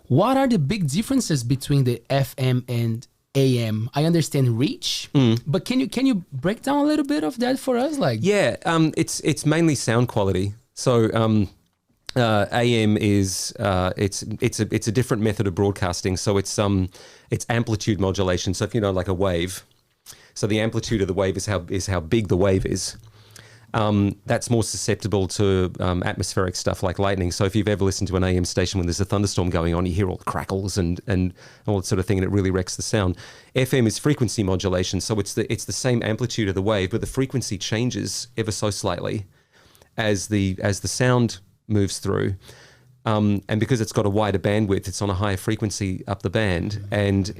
What are the big differences between the FM and AM? I understand reach, but can you break down a little bit of that for us? Like, it's mainly sound quality. So AM is it's a different method of broadcasting. So it's amplitude modulation. So if you know, like a wave, so the amplitude of the wave is how big the wave is. That's more susceptible to atmospheric stuff like lightning. So if you've ever listened to an AM station when there's a thunderstorm going on, you hear all the crackles and all that sort of thing, and it really wrecks the sound. FM is frequency modulation, so it's the same amplitude of the wave, but the frequency changes ever so slightly as the sound moves through. And because it's got a wider bandwidth, it's on a higher frequency up the band, and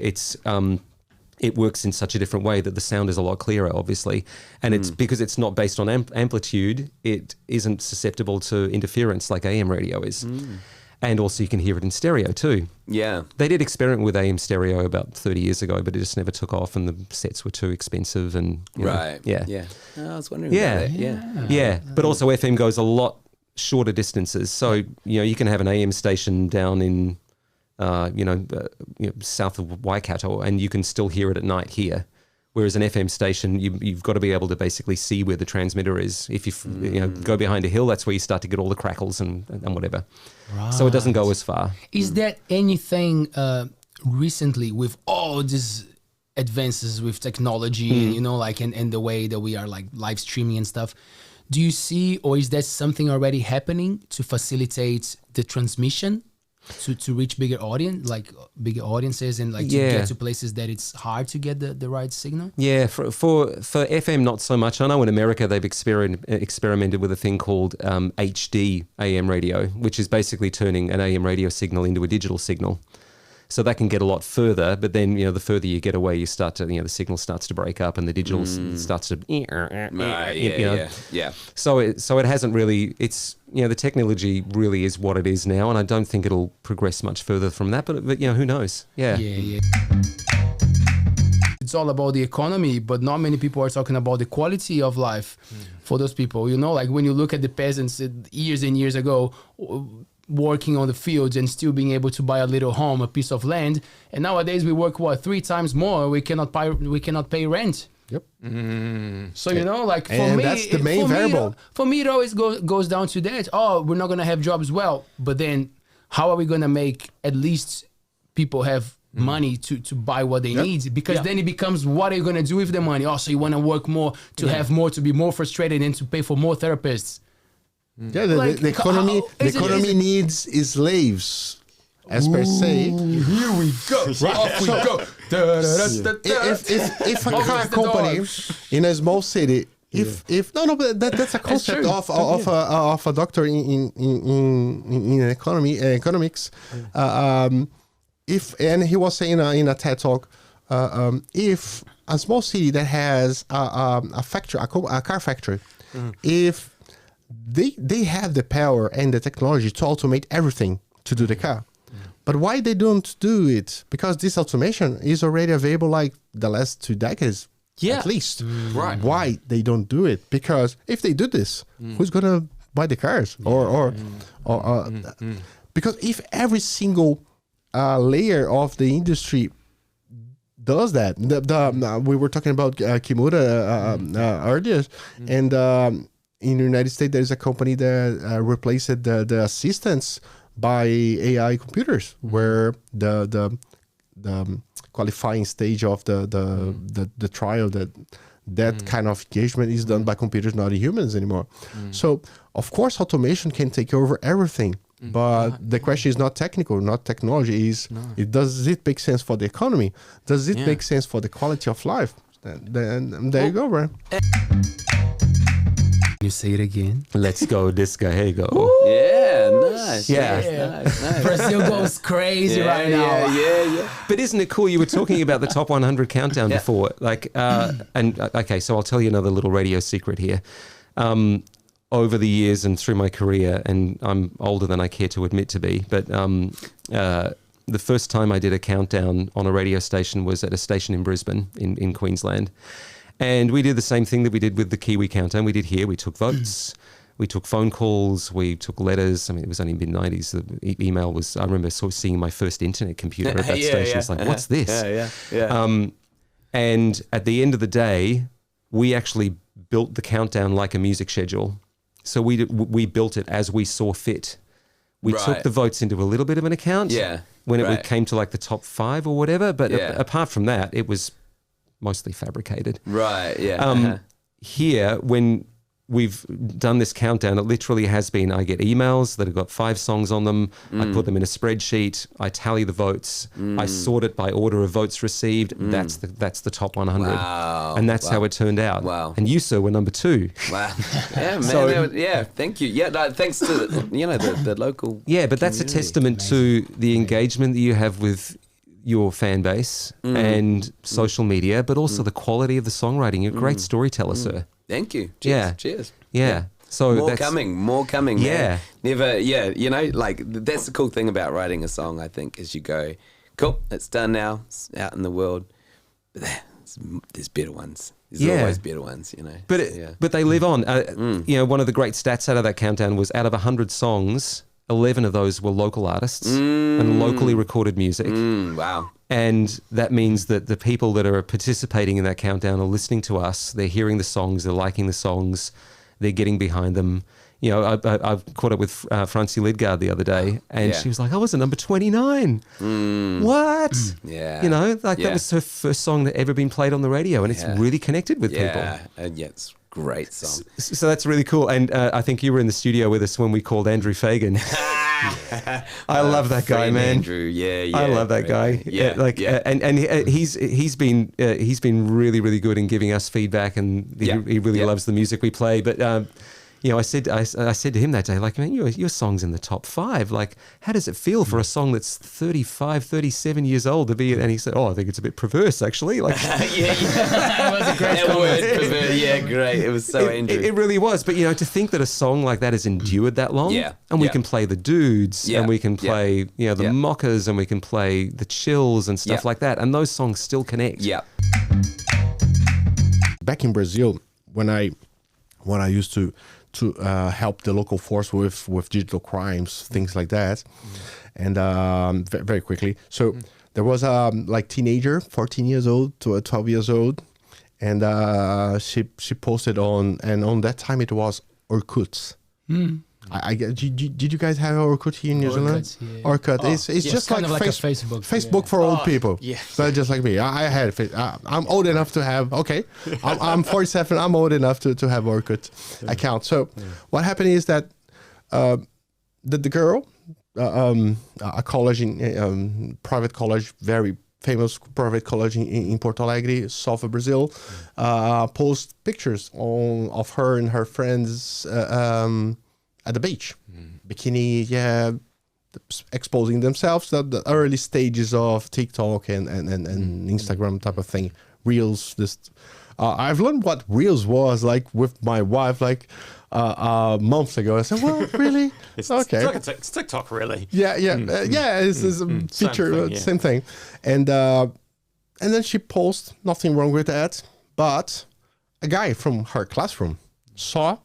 it works in such a different way that the sound is a lot clearer, obviously. And it's because it's not based on amplitude, it isn't susceptible to interference like AM radio is. And also you can hear it in stereo too. Yeah. They did experiment with AM stereo about 30 years ago, but it just never took off and the sets were too expensive. And Right. Yeah. Oh, I was wondering about it. Yeah. But also FM goes a lot shorter distances. So, you can have an AM station down in south of Waikato, and you can still hear it at night here. Whereas an FM station, you've got to be able to basically see where the transmitter is. If you go behind a hill, that's where you start to get all the crackles and whatever. Right. So it doesn't go as far. Is that anything recently with all these advances with technology, and the way that we are like live streaming and stuff? Do you see, or is that something already happening to facilitate the transmission? To reach bigger audiences and like to get to places that it's hard to get the right signal? Yeah, for FM not so much. I know in America they've experimented with a thing called HD AM radio, which is basically turning an AM radio signal into a digital signal. So that can get a lot further, but then the further you get away, you start to the signal starts to break up and the digital starts to So it hasn't really. It's the technology really is what it is now, and I don't think it'll progress much further from that. But who knows? Yeah. It's all about the economy, but not many people are talking about the quality of life for those people. Like when you look at the peasants years and years ago, working on the fields and still being able to buy a little home, a piece of land. And nowadays we work 3 times more. We cannot pay rent. Yep. So like for and me, that's the main variable. For me, it always goes down to that. Oh, we're not gonna have jobs. Well, but then how are we gonna make at least people have money to buy what they need? Because then it becomes, what are you gonna do with the money? Oh, so you wanna work more to have more, to be more frustrated, and to pay for more therapists. Yeah, the economy needs slaves, as per se. Here we go. Off we go. If a car company in a small city, but that's a concept of a doctor in economics. And he was saying in a TED talk, if a small city that has a factory, a car factory, if they have the power and the technology to automate everything to do the car. But why they don't do it? Because this automation is already available like the last 2 decades, at least. Right. Why they don't do it? Because if they do this, who's going to buy the cars? Because if every single layer of the industry does that, we were talking about Kimura earlier, and in the United States, there is a company that replaced the assistants by AI computers, where the qualifying stage of the trial that kind of engagement is done by computers, not humans anymore. So of course, automation can take over everything, but the question is not technical, not technology. Does it make sense for the economy? Does it make sense for the quality of life? Then there you go, right? You say it again. Let's go, disco, hey go. Yeah, nice. Nice. Brazil goes crazy right now. Yeah. But isn't it cool? You were talking about the top 100 countdown before. Okay, so I'll tell you another little radio secret here. Over the years and through my career, and I'm older than I care to admit to be, but the first time I did a countdown on a radio station was at a station in Brisbane in Queensland. And we did the same thing that we did with the Kiwi countdown. We did here. We took votes. We took phone calls, we took letters. I mean, it was only mid-90s. The email was, I remember sort of seeing my first internet computer at that station. It's like, what's this? And at the end of the day, we actually built the countdown like a music schedule. So we built it as we saw fit. We took the votes into a little bit of an account when it came to like the top 5 or whatever. But apart from that, it was mostly fabricated. Right, yeah. Here, when we've done this countdown, it literally has been, I get emails that have got 5 songs on them. I put them in a spreadsheet. I tally the votes. I sort it by order of votes received. That's the top 100. Wow. And that's how it turned out. Wow. And you, sir, were number 2. Wow. Yeah, man. So- Thank you. Yeah, no, thanks to, the local Yeah, but that's a community. testament to the engagement that you have with your fan base and social media, but also the quality of the songwriting. You're a great storyteller, sir. Thank you. Cheers. Cheers. Yeah. So More that's coming. Yeah. Man. Never. Like that's the cool thing about writing a song. I think is you go, cool, it's done now. It's out in the world. But there's better ones. There's always better ones. But they live on. One of the great stats out of that countdown was out of 100 songs, 11 of those were local artists and locally recorded music. Wow. And that means that the people that are participating in that countdown are listening to us. They're hearing the songs. They're liking the songs. They're getting behind them. I've caught up with Francie Lidgard the other day, and she was like, I was at number 29. What? Yeah. That was her first song that ever been played on the radio, and it's really connected with people. And it's a great song. So that's really cool. And I think you were in the studio with us when we called Andrew Fagan. I love that guy, man. Andrew, I love that guy. And he's been really, really good in giving us feedback, and he really loves the music we play. But I said to him that day, like, man, your song's in the top 5. Like, how does it feel for a song that's 35, 37 years old to be? And he said, I think it's a bit perverse, actually. Like, That was a great comment. Yeah, great. It was so Andrew. It really was. But to think that a song like that has endured that long, and we can play the dudes, and we can play the mockers, and we can play the chills and stuff like that, and those songs still connect. Yeah. Back in Brazil, when I used to help the local force with digital crimes, things like that, and very quickly. So there was a teenager, 14 years old to 12 years old, and she posted on that time it was Orkut. Did you guys have Orkut here in New Zealand? Yeah. Orkut. It's just kind like, of like a Facebook. Facebook for old people. Yeah. So just like me. I had I'm old enough to have, I'm 47. I'm old enough to have Orkut account. So what happened is that the girl, a college private college, very famous private college in Porto Alegre, south of Brazil, post pictures of her and her friends at the beach, bikini, exposing themselves. The early stages of TikTok and Instagram type of thing, Reels. I've learned what Reels was like with my wife months ago. I said, "Well, really? Okay, It's TikTok, really." It's a feature, same thing." And then she posts, nothing wrong with that, but a guy from her classroom saw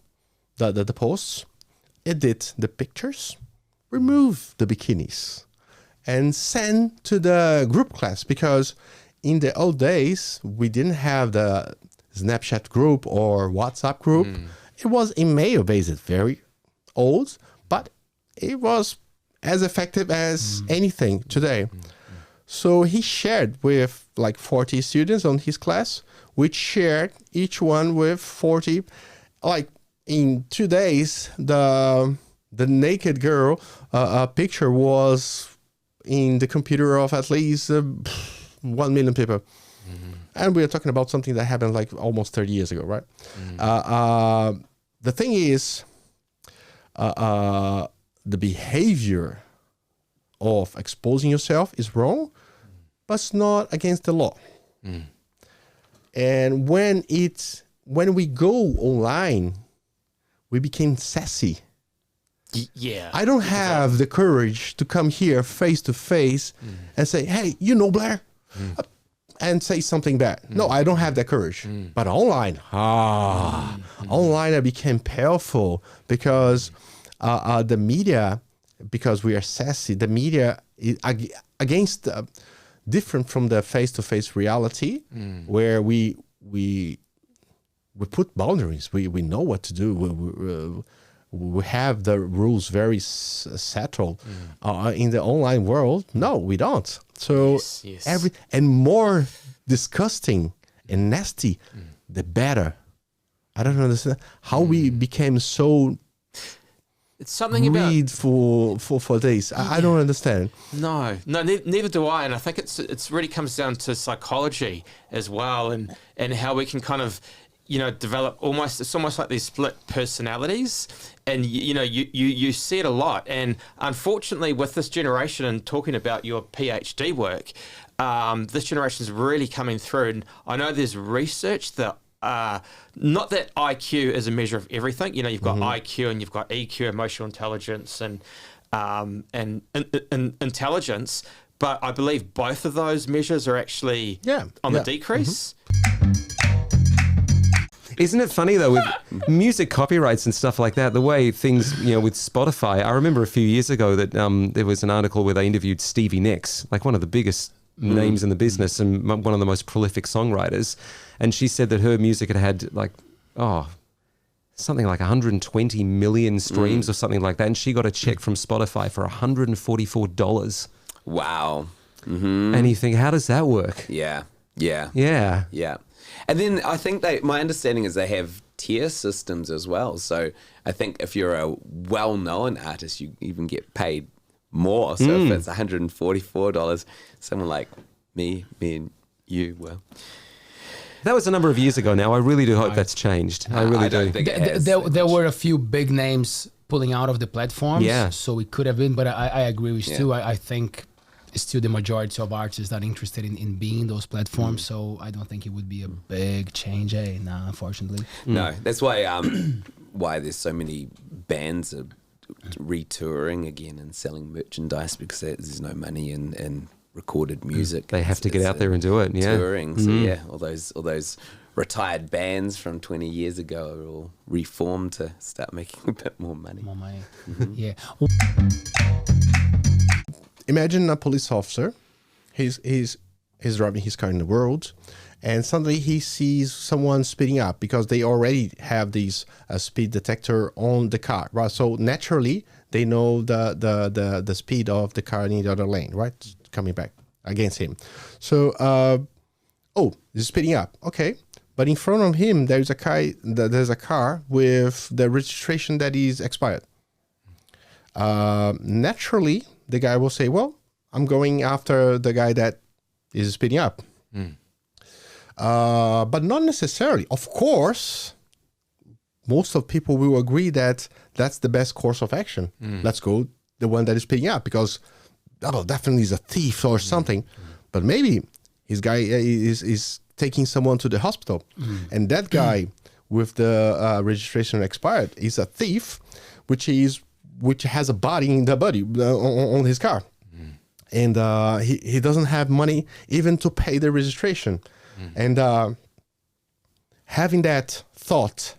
the posts, edit the pictures, remove the bikinis, and send to the group class, because in the old days we didn't have the Snapchat group or WhatsApp group. It was email based, very old, but it was as effective as anything today. So he shared with 40 students on his class, which shared each one with 40. In 2 days, the naked girl picture was in the computer of at least 1 million people. And we are talking about something that happened almost 30 years ago, right? The thing is, the behavior of exposing yourself is wrong, but it's not against the law. And when we go online, we became sassy. I don't have the courage to come here face to face and say, "Hey, Blair, and say something bad. No, I don't have that courage. But online, online I became powerful because the media, because we are sassy, the media is against different from the face-to-face reality where we put boundaries. We know what to do. We have the rules very settled. In the online world, no, we don't. So and more disgusting and nasty, the better. I don't understand how we became so. It's something about for this. I don't understand. No, neither do I. And I think it's really comes down to psychology as well, and how we can kind of, develop it's almost like these split personalities, and you see it a lot. And unfortunately, with this generation, and talking about your PhD work, this generation is really coming through. And I know there's research that. Not that IQ is a measure of everything. You've got IQ and you've got EQ, emotional intelligence, and intelligence. But I believe both of those measures are actually on the decrease. Isn't it funny though, with music copyrights and stuff like that, the way things, with Spotify, I remember a few years ago that there was an article where they interviewed Stevie Nicks, like one of the biggest names in the business and one of the most prolific songwriters. And she said that her music had something like 120 million streams or something like that. And she got a check from Spotify for $144. Wow. And you think, how does that work? Yeah. And then I think my understanding is they have tier systems as well. So I think if you're a well-known artist, you even get paid more. So if it's $144, someone like me and you, well... That was a number of years ago now. I really do hope that's changed. I really do. There were a few big names pulling out of the platforms. Yeah. So it could have been, but I agree with Stu. I think still the majority of artists are interested in being in those platforms. So I don't think it would be a big change, unfortunately. No, that's why there's so many bands are retouring again and selling merchandise, because there's no money in recorded music. They have to get out there and do it. Yeah, touring. So all those retired bands from 20 years ago are all reformed to start making a bit more money. Yeah. Imagine a police officer. He's driving his car in the road, and suddenly he sees someone speeding up, because they already have these speed detector on the car, right? So naturally they know the speed of the car in the other lane, right? Coming back against him. So, he's speeding up. Okay. But in front of him, there's a car with the registration that is expired. Naturally, the guy will say, well, I'm going after the guy that is speeding up. But not necessarily. Of course, most of people will agree that that's the best course of action. Let's go the one that is speeding up, because definitely is a thief or something. But maybe his guy is taking someone to the hospital, and that guy with the registration expired is a thief, which has a body in the body on his car, and he doesn't have money even to pay the registration, and having that thought,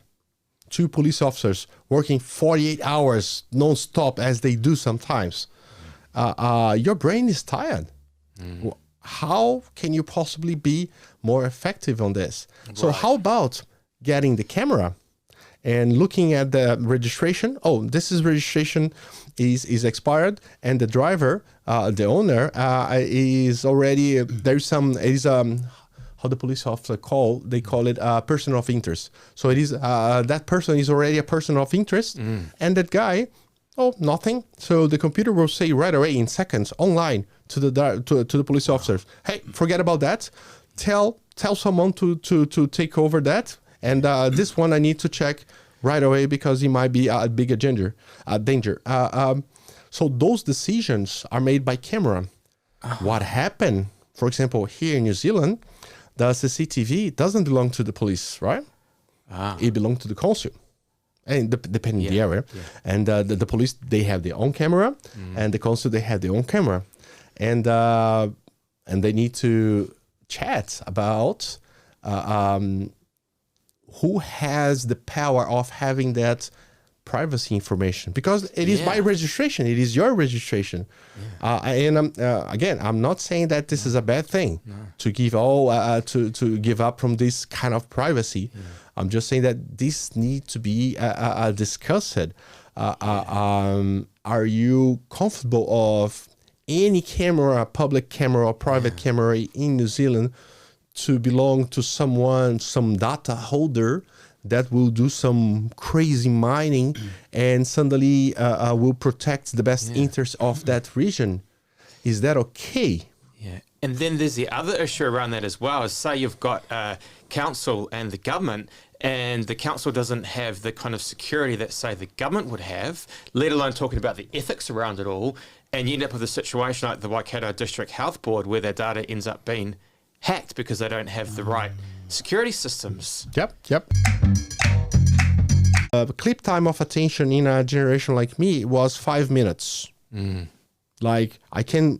two police officers working 48 hours non-stop as they do sometimes. Your brain is tired. How can you possibly be more effective on this? Right. So how about getting the camera and looking at the registration? Oh, this is registration is expired, and the driver, the owner, is already how the police officer they call it a person of interest. So it is that person is already a person of interest, and that guy. Oh, nothing. So the computer will say right away in seconds online to the police officers, hey, forget about that. Tell someone to take over that. And this one I need to check right away, because he might be a bigger danger. So those decisions are made by camera. What happened, for example, here in New Zealand, the CCTV doesn't belong to the police, right? It belongs to the consul. And depending the area, and the police, they have their own camera, and the consul, they have their own camera, and they need to chat about who has the power of having that privacy information, because it is my registration, it is your registration. And again, I'm not saying that this is a bad thing to give to give up from this kind of privacy. I'm just saying that this needs to be discussed. Are you comfortable of any camera, public camera or private camera in New Zealand to belong to someone, some data holder that will do some crazy mining and suddenly will protect the best interest of that region? Is that okay? Yeah. And then there's the other issue around that as well, is say you've got council and the government, and the council doesn't have the kind of security that, say, the government would have, let alone talking about the ethics around it all, and you end up with a situation like the Waikato District Health Board where their data ends up being hacked because they don't have the right security systems. Yep. Clip time of attention in a generation like me was 5 minutes. Like I can,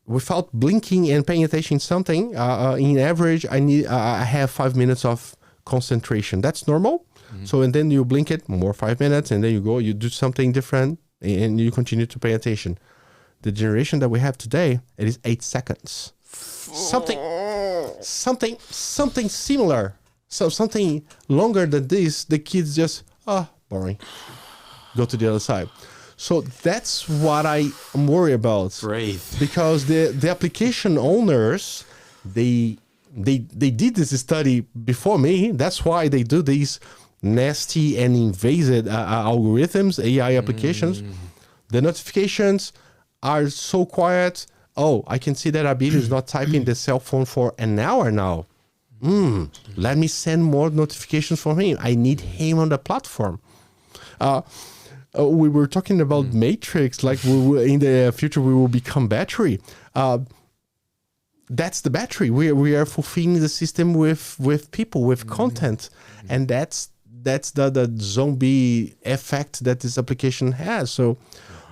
without blinking and paying attention to something, in average, I have 5 minutes of concentration. That's normal. So, and then you blink it, more 5 minutes, and then you do something different, and you continue to pay attention. The generation that we have today, it is 8 seconds. Something similar. So something longer than this, the kids just, boring. Go to the other side. So that's what I'm worried about. Breathe. Because the application owners, they did this study before me. That's why they do these nasty and invasive algorithms, AI applications. The notifications are so quiet. Oh, I can see that Abilio is not typing the cell phone for an hour now. Let me send more notifications from him. I need him on the platform. We were talking about Matrix, like in the future we will become battery. That's the battery. We are fulfilling the system with people, with content, and that's the zombie effect that this application has. So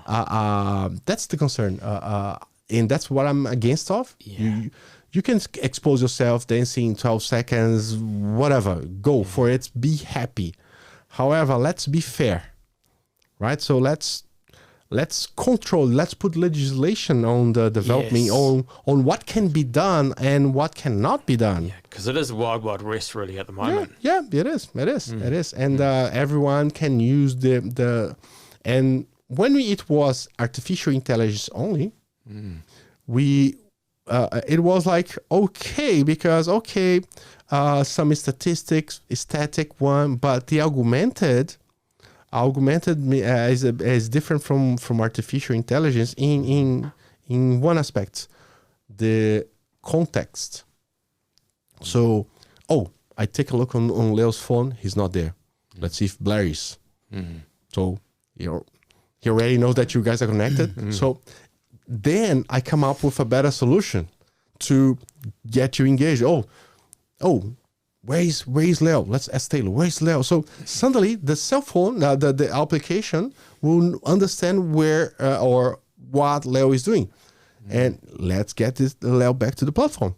that's the concern, and that's what I'm against of. You can expose yourself dancing 12 seconds, whatever. Go for it. Be happy. However, let's be fair, right? So let's control. Let's put legislation on the development on what can be done and what cannot be done. Yeah, because it is wild west really at the moment. Yeah, it is, and everyone can use the and when it was artificial intelligence only, it was like okay, because some statistics, static one, but the augmented is different from artificial intelligence in one aspect, the context. So, I take a look on Leo's phone, he's not there. Let's see if Blair is. So he already knows that you guys are connected. So then I come up with a better solution to get you engaged. Where is Leo? Let's ask Taylor. Where is Leo? So suddenly the cell phone, the application will understand where or what Leo is doing, and let's get this Leo back to the platform.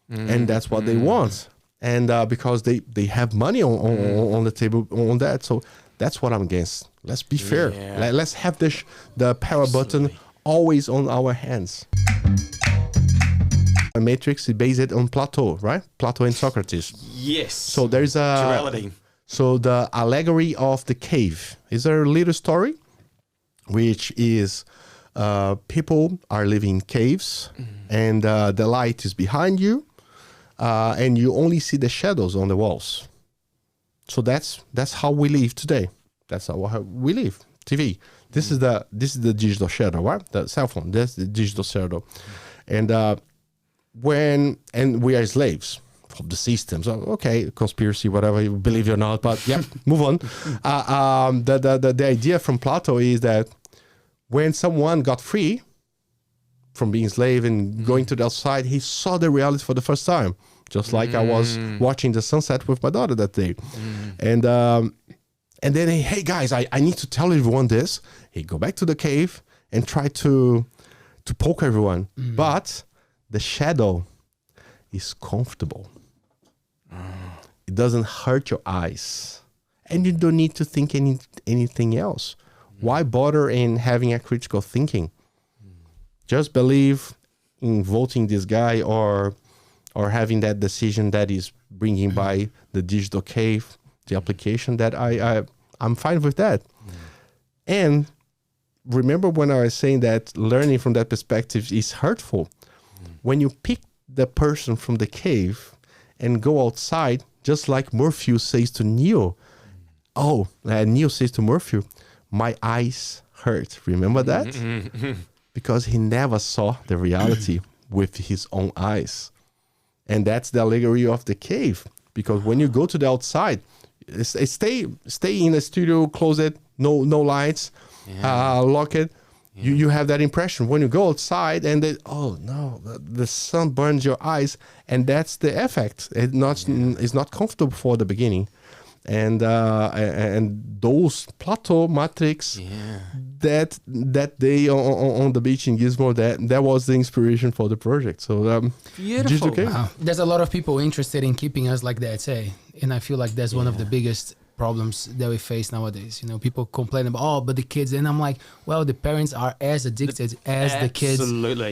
And that's what they want. And because they have money on the table on that, so that's what I'm against. Let's be fair. Let's have the power button always on our hands. A Matrix is based on Plato, right? Plato and Socrates. Yes. So there's a duality. So the allegory of the cave is a little story, which is people are living in caves, and the light is behind you, and you only see the shadows on the walls. So that's how we live today. That's how we live. TV. This is the digital shadow, right? The cell phone. That's the digital shadow, and we are slaves of the system. So okay, conspiracy, whatever you believe or not, but move on. The idea from Plato is that when someone got free from being slave and going to the outside, he saw the reality for the first time. Just like I was watching the sunset with my daughter that day, and then hey guys, I need to tell everyone this. He go back to the cave and try to poke everyone, but the shadow is comfortable. It doesn't hurt your eyes. And you don't need to think anything else. Why bother in having a critical thinking? Just believe in voting this guy or having that decision that is bringing by the digital cave, the application that I'm fine with that. And remember when I was saying that learning from that perspective is hurtful. When you pick the person from the cave and go outside, just like Morpheus says to Neo. Neo says to Morpheus, my eyes hurt. Remember that? Because he never saw the reality with his own eyes. And that's the allegory of the cave. Because when you go to the outside, stay in the studio, close it, no lights, lock it. You have that impression. When you go outside and the sun burns your eyes, and that's the effect. It's not comfortable for the beginning. And those plateau matrix that day on the beach in Gizmo, that was the inspiration for the project. So beautiful. Wow. There's a lot of people interested in keeping us like that, and I feel like that's one of the biggest problems that we face nowadays. People complain about, but the kids, and I'm like, well, the parents are as addicted as the kids. Absolutely.